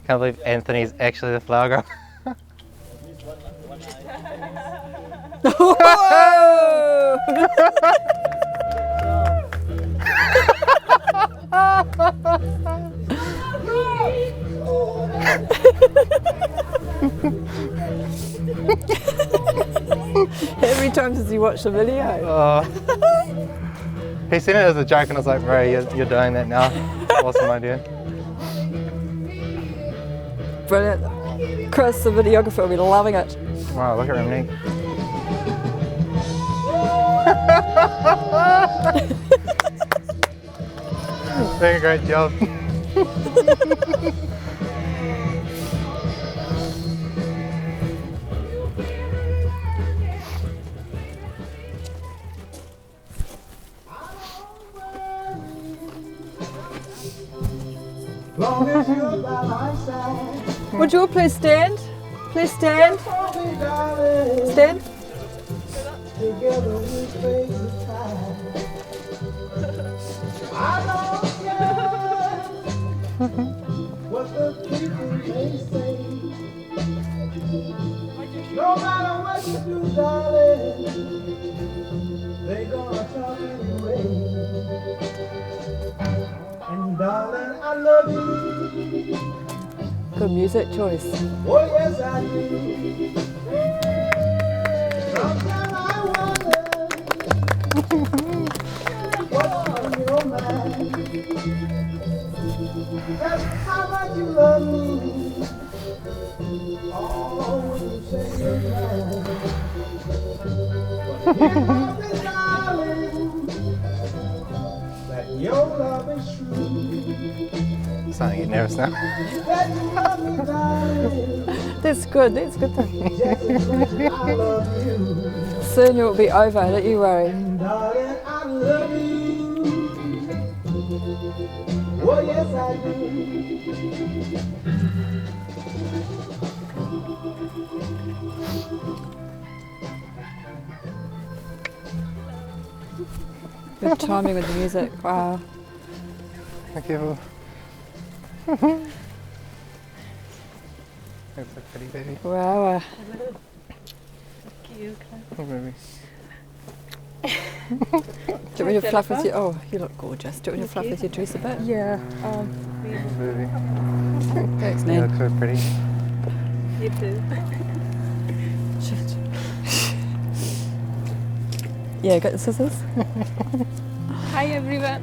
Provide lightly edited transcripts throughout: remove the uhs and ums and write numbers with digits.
Can't believe Anthony's actually the flower girl. Every time does he watch the video? He seen it as a joke and I was like, bro, you're doing that now. Awesome idea. Brilliant. Chris, the videographer, will be loving it. Wow, look at Ramnik. Doing a great job. Would you all please stand? Please stand. Stand. What the people may say. No matter what you do, darling, they gonna talk anyway. And darling, I love you. Good music choice. Oh yes, I do. Sometimes I wonder what's on your mind. Just how much you love me. Oh, when you say you're mine. But you know me, darling, that your love is true. Starting to get nervous now. That you love me, darling. That's good. That's a good thing. Just as much as I love you. Soon it will be over. Don't you worry. And darling, I love you. Oh yes, I do. Good timing with the music. Wow. Thank you. That's a pretty baby. Wow. Oh, baby. Do you want me to fluff with you? Oh, you look gorgeous. Do you want me to fluff with your dress a bit? Yeah. Baby. Thanks, You Nan. look so pretty. You too. Yeah, got the scissors? Hi everyone.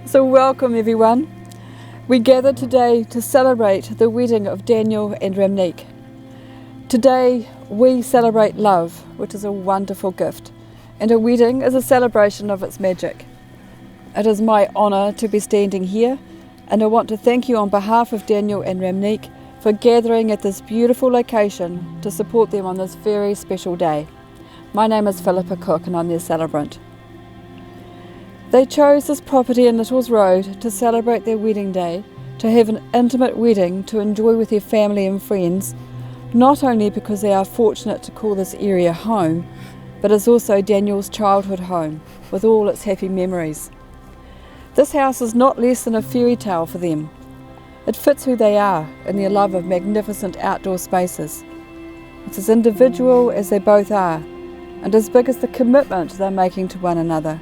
So welcome everyone. We gather today to celebrate the wedding of Daniel and Ramnik. Today we celebrate love, which is a wonderful gift, and a wedding is a celebration of its magic. It is my honour to be standing here, and I want to thank you on behalf of Daniel and Ramnik for gathering at this beautiful location to support them on this very special day. My name is Philippa Cook and I'm their celebrant. They chose this property in Littles Road to celebrate their wedding day, to have an intimate wedding to enjoy with their family and friends, not only because they are fortunate to call this area home, but it's also Daniel's childhood home with all its happy memories. This house is not less than a fairy tale for them. It fits who they are and their love of magnificent outdoor spaces. It's as individual as they both are, and as big as the commitment they're making to one another.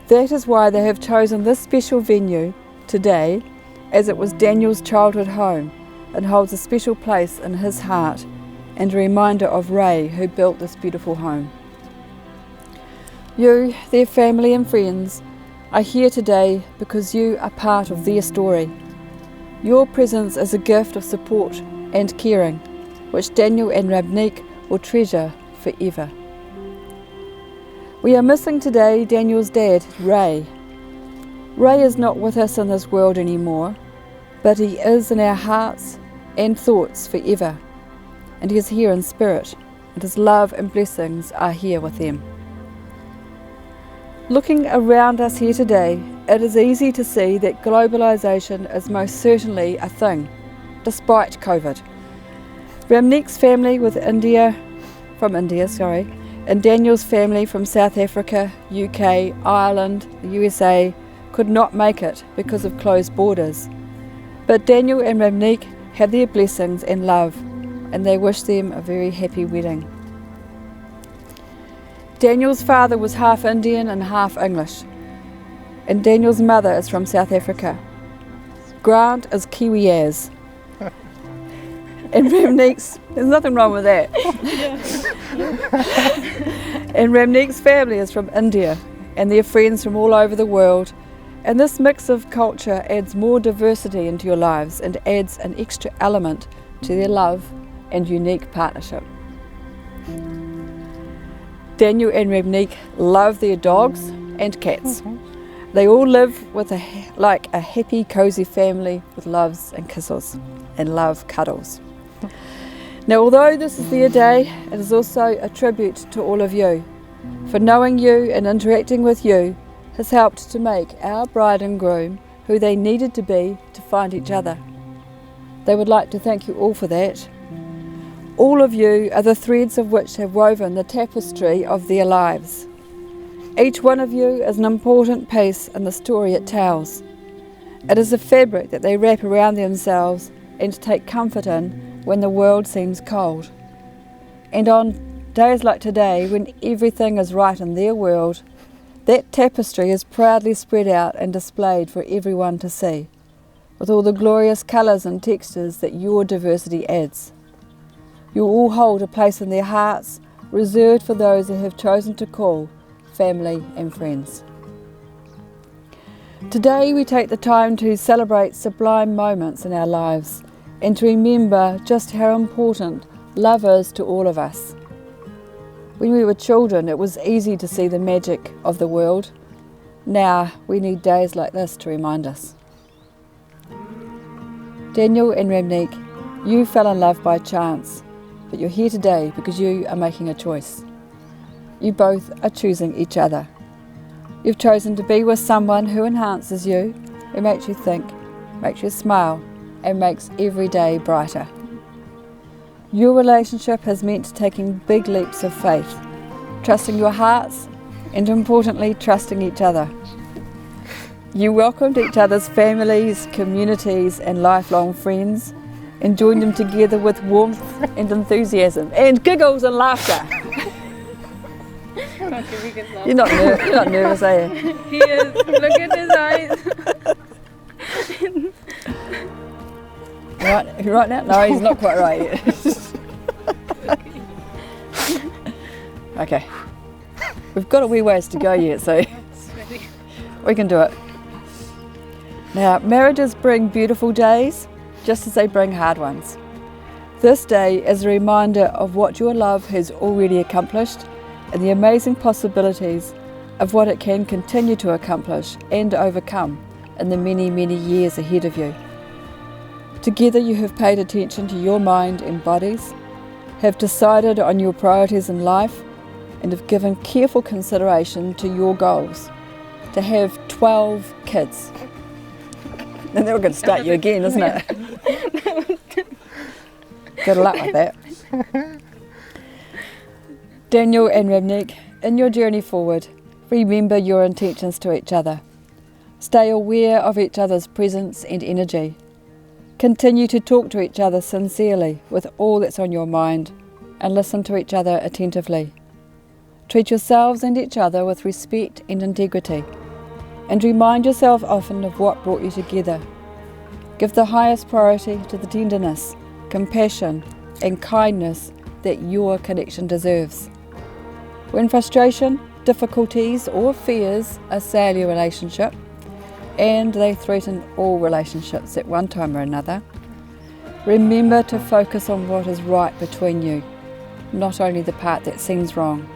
That is why they have chosen this special venue today, as it was Daniel's childhood home and holds a special place in his heart and a reminder of Ray, who built this beautiful home. You, their family and friends, are here today because you are part of their story. Your presence is a gift of support and caring, which Daniel and Ramnik will treasure forever. We are missing today Daniel's dad, Ray. Ray is not with us in this world anymore, but he is in our hearts and thoughts forever, and he is here in spirit, and his love and blessings are here with them. Looking around us here today, it is easy to see that globalization is most certainly a thing, despite COVID. Ramneek's family from India, and Daniel's family from South Africa, UK, Ireland, the USA could not make it because of closed borders. But Daniel and Ramneek have their blessings and love, and they wish them a very happy wedding. Daniel's father was half Indian and half English, and Daniel's mother is from South Africa. Grant is Kiwi as. And Ramneek's, there's nothing wrong with that. And Ramneek's family is from India, and they're friends from all over the world. And this mix of culture adds more diversity into your lives and adds an extra element to their love and unique partnership. Daniel and Ramneek love their dogs and cats. They all live with like a happy, cozy family with loves and kisses and love cuddles. Now, although this is their day, it is also a tribute to all of you, for knowing you and interacting with you has helped to make our bride and groom who they needed to be to find each other. They would like to thank you all for that. All of you are the threads of which have woven the tapestry of their lives. Each one of you is an important piece in the story it tells. It is a fabric that they wrap around themselves and take comfort in when the world seems cold. And on days like today, when everything is right in their world, that tapestry is proudly spread out and displayed for everyone to see, with all the glorious colours and textures that your diversity adds. You all hold a place in their hearts, reserved for those they have chosen to call family and friends. Today we take the time to celebrate sublime moments in our lives and to remember just how important love is to all of us. When we were children, it was easy to see the magic of the world. Now we need days like this to remind us. Daniel and Ramneek, you fell in love by chance, but you're here today because you are making a choice. You both are choosing each other. You've chosen to be with someone who enhances you, who makes you think, makes you smile, and makes every day brighter. Your relationship has meant taking big leaps of faith, trusting your hearts, and importantly, trusting each other. You welcomed each other's families, communities, and lifelong friends, and joined them together with warmth and enthusiasm, and giggles and laughter. You're not nervous, are you? He is. Look at his eyes. Right now? No, he's not quite right yet. Okay. We've got a wee ways to go yet, so we can do it. Now, marriages bring beautiful days, just as they bring hard ones. This day is a reminder of what your love has already accomplished and the amazing possibilities of what it can continue to accomplish and overcome in the many, many years ahead of you. Together you have paid attention to your mind and bodies, have decided on your priorities in life, and have given careful consideration to your goals to have 12 kids. And they're going to start you again, isn't it? Good luck with that. Daniel and Ramneek, in your journey forward, remember your intentions to each other. Stay aware of each other's presence and energy. Continue to talk to each other sincerely with all that's on your mind and listen to each other attentively. Treat yourselves and each other with respect and integrity, and remind yourself often of what brought you together. Give the highest priority to the tenderness, compassion, and kindness that your connection deserves. When frustration, difficulties, or fears assail your relationship, and they threaten all relationships at one time or another, remember to focus on what is right between you, not only the part that seems wrong.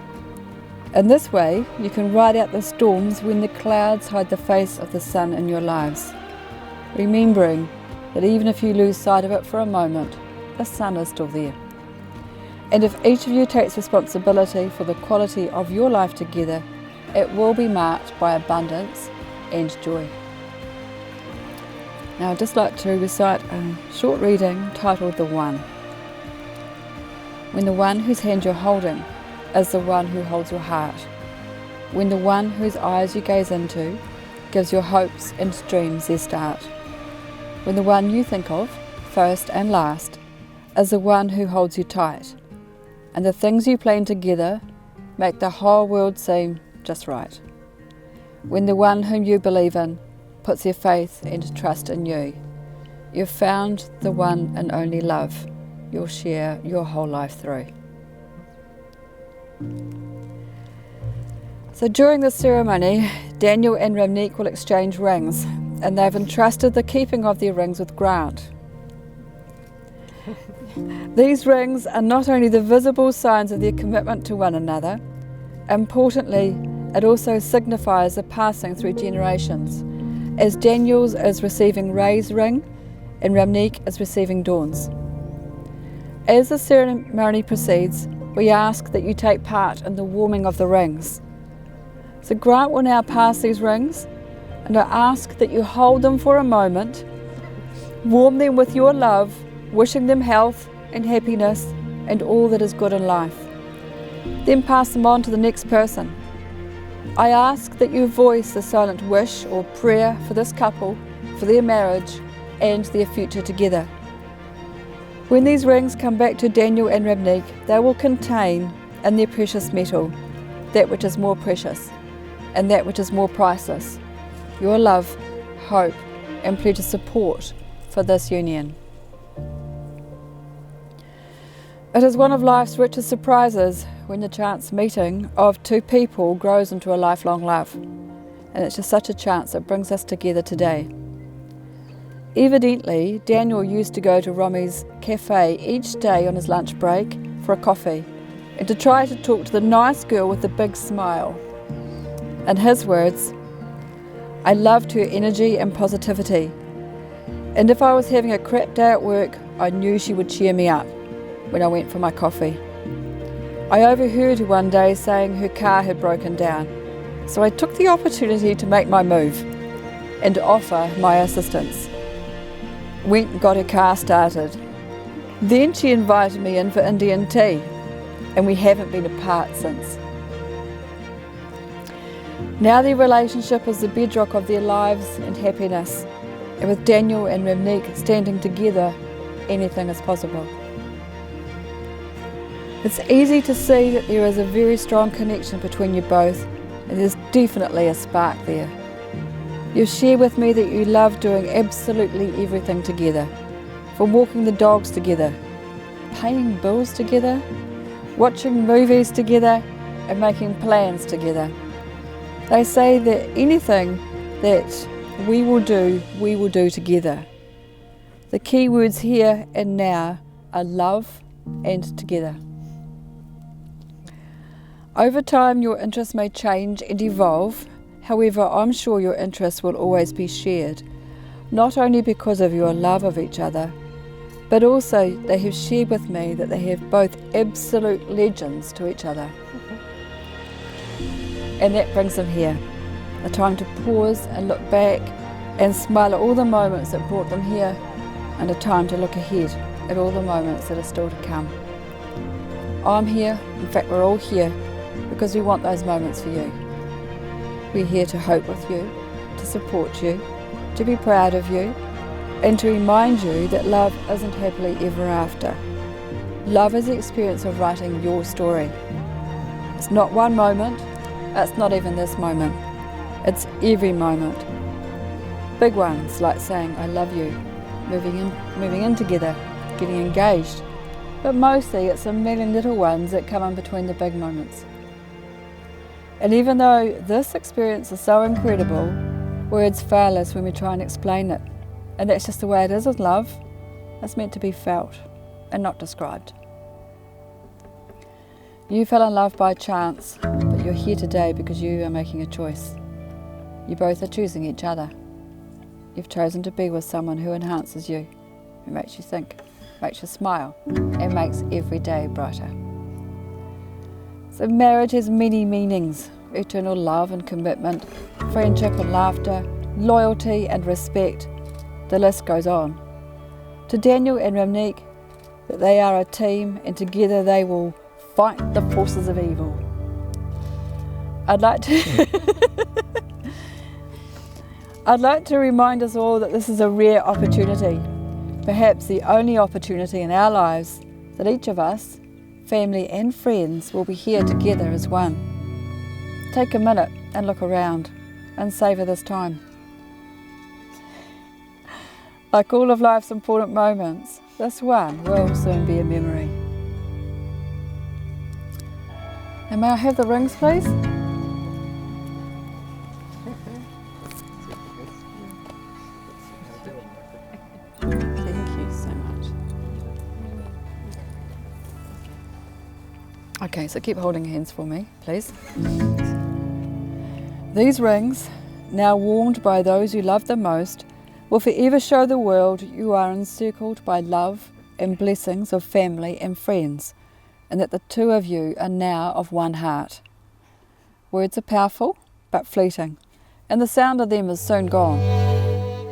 In this way, you can ride out the storms when the clouds hide the face of the sun in your lives, remembering that even if you lose sight of it for a moment, the sun is still there. And if each of you takes responsibility for the quality of your life together, it will be marked by abundance and joy. Now I'd just like to recite a short reading titled The One. When the one whose hand you're holding is the one who holds your heart. When the one whose eyes you gaze into gives your hopes and dreams their start. When the one you think of, first and last, is the one who holds you tight. And the things you plan together make the whole world seem just right. When the one whom you believe in puts their faith and trust in you, you've found the one and only love you'll share your whole life through. So during this ceremony, Daniel and Ramnik will exchange rings, and they've entrusted the keeping of their rings with Grant. These rings are not only the visible signs of their commitment to one another, importantly, it also signifies a passing through generations, as Daniel's is receiving Ray's ring and Ramnik is receiving Dawn's. As the ceremony proceeds, we ask that you take part in the warming of the rings. So Grant will now pass these rings, and I ask that you hold them for a moment, warm them with your love, wishing them health and happiness and all that is good in life. Then pass them on to the next person. I ask that you voice the silent wish or prayer for this couple, for their marriage and their future together. When these rings come back to Daniel and Ramnik, they will contain in their precious metal that which is more precious and that which is more priceless, your love, hope and pledge of support for this union. It is one of life's richest surprises when the chance meeting of two people grows into a lifelong love, and it's just such a chance that brings us together today. Evidently, Daniel used to go to Rommy's cafe each day on his lunch break for a coffee and to try to talk to the nice girl with the big smile. In his words, I loved her energy and positivity, and if I was having a crap day at work, I knew she would cheer me up when I went for my coffee. I overheard her one day saying her car had broken down, so I took the opportunity to make my move and offer my assistance. Went and got her car started. Then she invited me in for Indian tea, and we haven't been apart since. Now their relationship is the bedrock of their lives and happiness, and with Daniel and Ramnik standing together, anything is possible. It's easy to see that there is a very strong connection between you both, and there's definitely a spark there. You share with me that you love doing absolutely everything together, from walking the dogs together, paying bills together, watching movies together, and making plans together. They say that anything that we will do together. The key words here and now are love and together. Over time, your interests may change and evolve. However, I'm sure your interests will always be shared, not only because of your love of each other, but also they have shared with me that they have both absolute legends to each other. And that brings them here, a time to pause and look back and smile at all the moments that brought them here, and a time to look ahead at all the moments that are still to come. I'm here, in fact we're all here, because we want those moments for you. We're here to hope with you, to support you, to be proud of you, and to remind you that love isn't happily ever after. Love is the experience of writing your story. It's not one moment, it's not even this moment. It's every moment. Big ones like saying I love you, moving in together, getting engaged. But mostly it's a million little ones that come in between the big moments. And even though this experience is so incredible, words fail us when we try and explain it. And that's just the way it is with love. It's meant to be felt and not described. You fell in love by chance, but you're here today because you are making a choice. You both are choosing each other. You've chosen to be with someone who enhances you, who makes you think, makes you smile, and makes every day brighter. So marriage has many meanings: eternal love and commitment, friendship and laughter, loyalty and respect. The list goes on. To Daniel and Ramnik, that they are a team and together they will fight the forces of evil. I'd like to remind us all that this is a rare opportunity, perhaps the only opportunity in our lives that each of us, family and friends, will be here together as one. Take a minute and look around and savour this time. Like all of life's important moments, this one will soon be a memory. And may I have the rings, please? Thank you so much. Okay, so keep holding hands for me, please. These rings, now warmed by those you love the most, will forever show the world you are encircled by love and blessings of family and friends, and that the two of you are now of one heart. Words are powerful, but fleeting, and the sound of them is soon gone.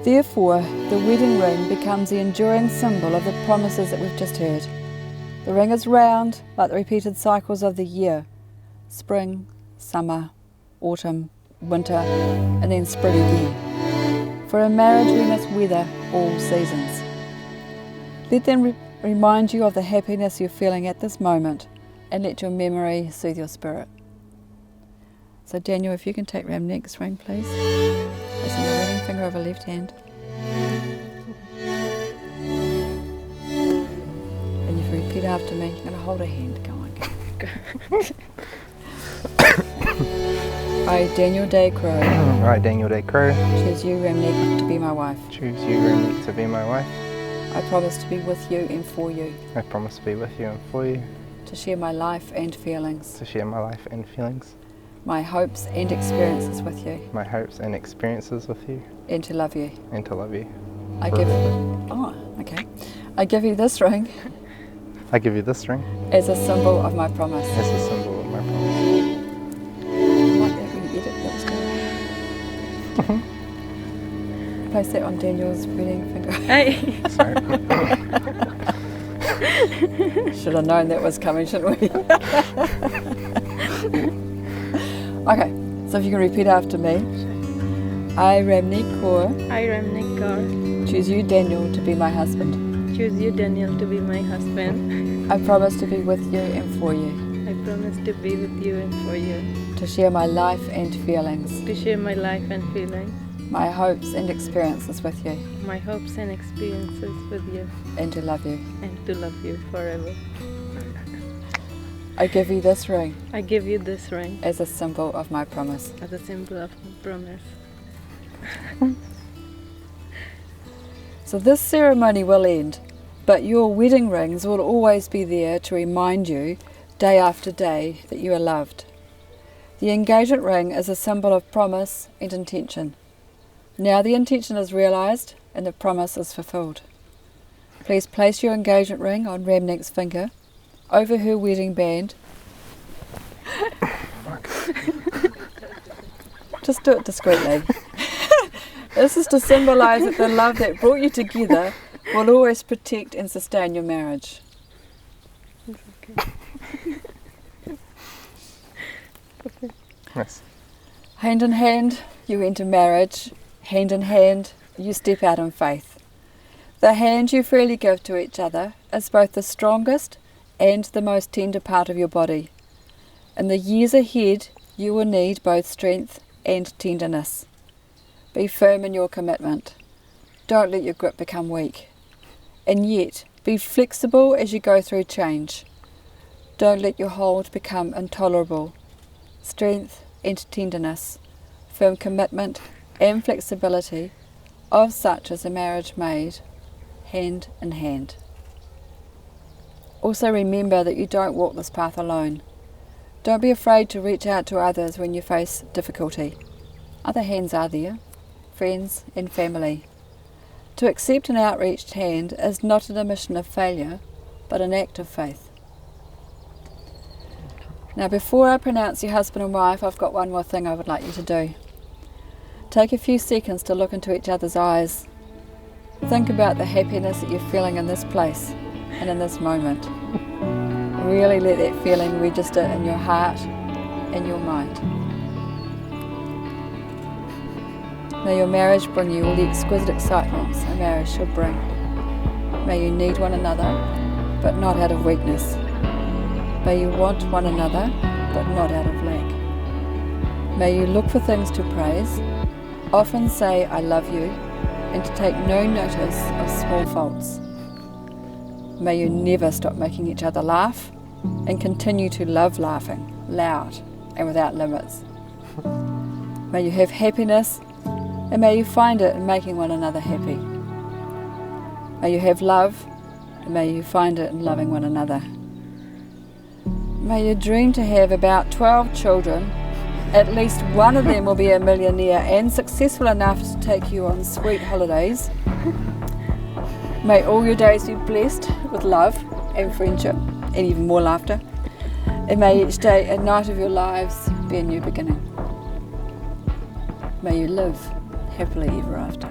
Therefore, the wedding ring becomes the enduring symbol of the promises that we've just heard. The ring is round, like the repeated cycles of the year: spring, summer, autumn, winter, and then spring again. For in marriage we must weather all seasons. Let them remind you of the happiness you're feeling at this moment, and let your memory soothe your spirit. So Daniel, if you can take Ramnik's ring, please. Placing the wedding finger over left hand. And if you repeat after me, you're going to hold a hand. Go on, go. I, Daniel Day Crow, I, Daniel Day Crow, choose you, Ramnik, to be my wife. choose you, Ramnik, to be my wife. I promise to be with you and for you, I promise to be with you and for you, to share my life and feelings, to share my life and feelings, my hopes and experiences with you, my hopes and experiences with you, and to love you. and to love you. I give I give you this ring I give you this ring as a symbol of my promise. as a symbol of my promise. I like that when you edit, that was good. Place that on Daniel's wedding finger. Hey. Sorry. Should have known that was coming, shouldn't we? Okay, so if you can repeat after me. I, Ramnik Kaur, I, Ramnik Kaur, choose you, Daniel, to be my husband. choose you, Daniel, to be my husband. I promise to be with you and for you, I promise to be with you and for you, to share my life and feelings, to share my life and feelings, my hopes and experiences with you, my hopes and experiences with you, and to love you. and to love you forever. I give you this ring I give you this ring as a symbol of my promise. as a symbol of my promise. So this ceremony will end, but your wedding rings will always be there to remind you, day after day, that you are loved. The engagement ring is a symbol of promise and intention. Now the intention is realised and the promise is fulfilled. Please place your engagement ring on Ramnik's finger, over her wedding band. Just do it discreetly. This is to symbolise that the love that brought you together will always protect and sustain your marriage. It's okay. Yes. Hand in hand, you enter marriage. Hand in hand, you step out in faith. The hand you freely give to each other is both the strongest and the most tender part of your body. In the years ahead, you will need both strength and tenderness. Be firm in your commitment. Don't let your grip become weak. And yet, be flexible as you go through change. Don't let your hold become intolerable. Strength and tenderness, firm commitment and flexibility, of such is a marriage made hand in hand. Also remember that you don't walk this path alone. Don't be afraid to reach out to others when you face difficulty. Other hands are there, friends and family. To accept an outreached hand is not an admission of failure, but an act of faith. Now before I pronounce you husband and wife, I've got one more thing I would like you to do. Take a few seconds to look into each other's eyes. Think about the happiness that you're feeling in this place and in this moment. Really let that feeling register in your heart and your mind. May your marriage bring you all the exquisite excitements a marriage should bring. May you need one another, but not out of weakness. May you want one another, but not out of lack. May you look for things to praise, often say I love you, and to take no notice of small faults. May you never stop making each other laugh, and continue to love laughing, loud and without limits. May you have happiness, and may you find it in making one another happy. May you have love, and may you find it in loving one another. May you dream to have about 12 children. At least one of them will be a millionaire and successful enough to take you on sweet holidays. May all your days be blessed with love and friendship and even more laughter. And may each day and night of your lives be a new beginning. May you live happily ever after.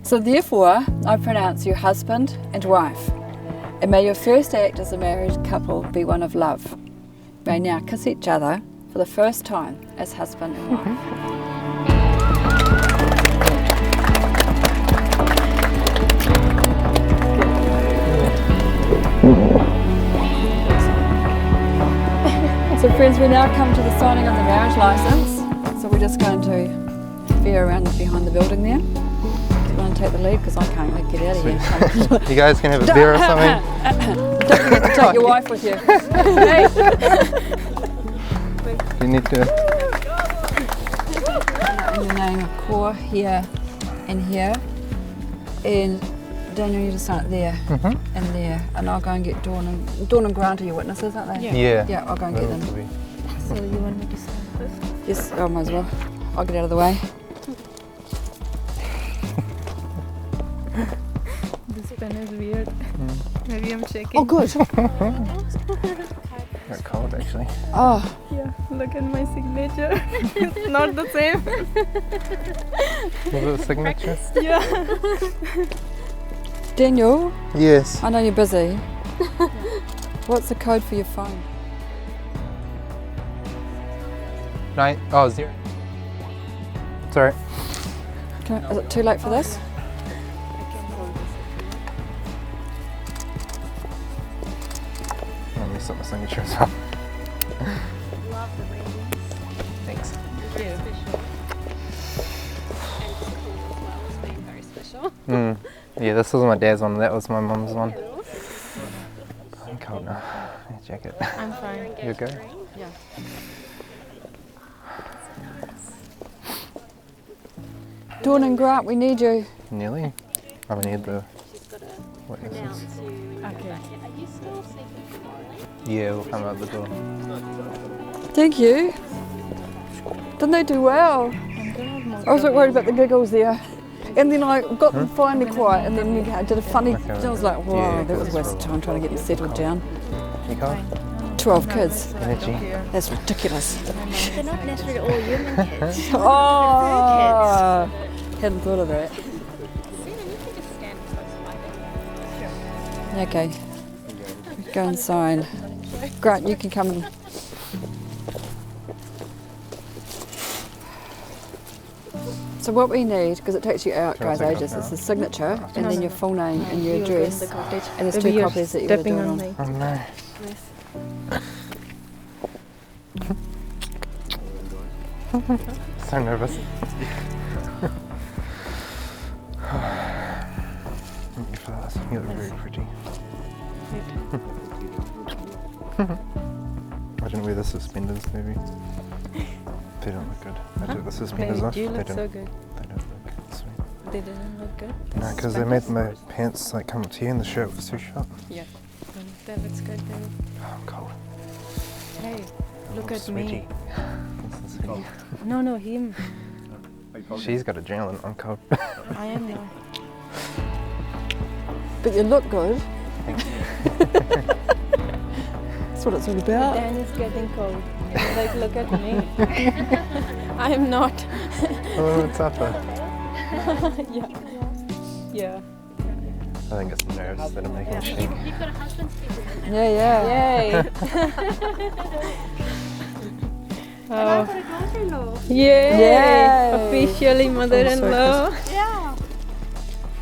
So therefore, I pronounce you husband and wife, and may your first act as a married couple be one of love. May now kiss each other for the first time as husband and wife. So friends, we now come to the signing of the marriage license. So we're just going to veer around behind the building there. Do you want to take the lead? Because I can't get out of here. You guys can have a beer or something? Don't forget to take your wife with you. Hey. You need to. In the name of Core here and here. And Daniel, you just sign it there and there. And I'll go and get Dawn and Grant are your witnesses, aren't they? Yeah. Yeah, I'll go and get them. So you want me to sign first? Yes, I might as well. I'll get out of the way. This pen is weird. Maybe I'm checking. Oh, good. They're cold actually. Oh, Yeah, look at my signature. It's not the same. Was it a signature? Yeah. Daniel, Yes. I know you're busy. What's the code for your phone? 0. Sorry. Is it too late for this? Let me set my signature as well. Love the rainbow. Thanks. Yeah. Yeah, this was my dad's one. That was my mum's one. I'm cold now. Your jacket. I'm fine. You okay? Yeah. Dawn and Grant, we need you. Nearly. I need the witnesses. Okay. Yeah, we'll come out the door. Thank you. Didn't they do well? I was a bit worried about the giggles there. And then I got them finally quiet, and then we did a funny. I was like, whoa, Yeah, that was a waste of it's time trying to get them settled down. You cold? 12 kids. Energy. That's ridiculous. They're not necessarily all human kids. Oh, hadn't thought of that. Okay, go and sign. Grant, you can come and. So what we need, because it takes you out, guys, ages, is the signature and then your full name and your address. And there's two copies that you would do it on. Oh no. So nervous. Thank you for that. You look very pretty. I didn't wear the suspenders, maybe. They don't look good. I took the suspenders off. You They look don't. so good. They don't look sweet. They didn't look good. No, because they made my pants like come up to here and the shirt was too short. Yeah. That looks good. Then. Oh, I'm cold. Hey, I'm look all at sweaty. me. No, him. She's got adrenaline. I'm cold. I am not. But you look good. Thank you. That's what it's all about. Dan is getting cold. Like, look at me. I am not. Oh, it's upper. Yeah. I think it's nerves that are making me shake. You've got a husband to be with. Yeah. Yay. And I've got a daughter-in-law. Yay. Yay. Officially mother-in-law. Yeah.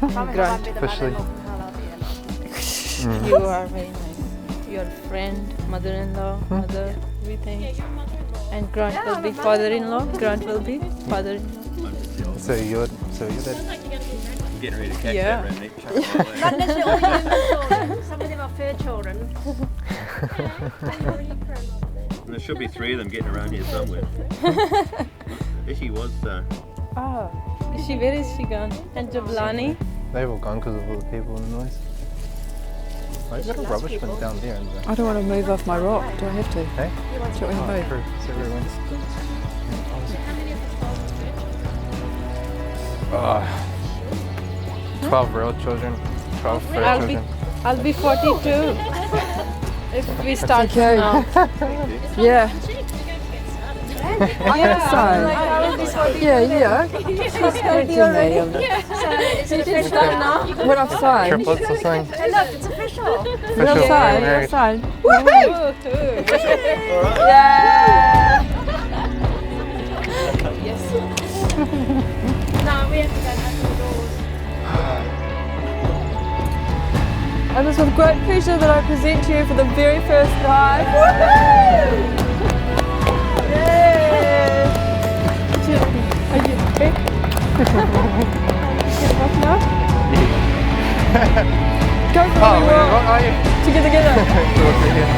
Grand. Officially. You are very nice. Your friend, mother-in-law, mother, everything. Your mother-in-law. And Grant will be father-in-law. Grant will be father-in-law. So you're that. Sounds like you're going to be married. I'm getting ready to catch Yeah. that remnant. Not necessarily all human children. Some of them are fur children. There should be 3 of them getting around here somewhere. There she was. Ah, where is she gone? And Jablani? They've all gone because of all the people and the noise. I just got a rubbish bin down there. And I don't want to move off my rock. Do I have to? hey? Do you want me to Oh, move? true. So everyone's. Oh. 12 real children, 12 fur children. I'll be 42 if we start okay. now. Yeah. Yeah. Yeah. She's good to me. So is it official now? When I've signed. Triplets or something. Hey, look, it's official. When I've Official, signed. married. I've signed. Woohoo! Yeah. No, we have to go back to the doors. And it's with great pleasure that I present to you for the very first time. Woohoo! Yay! Are you happy? Get off now? Go for Oh, a wait, walk. what are you? Together. Go over here.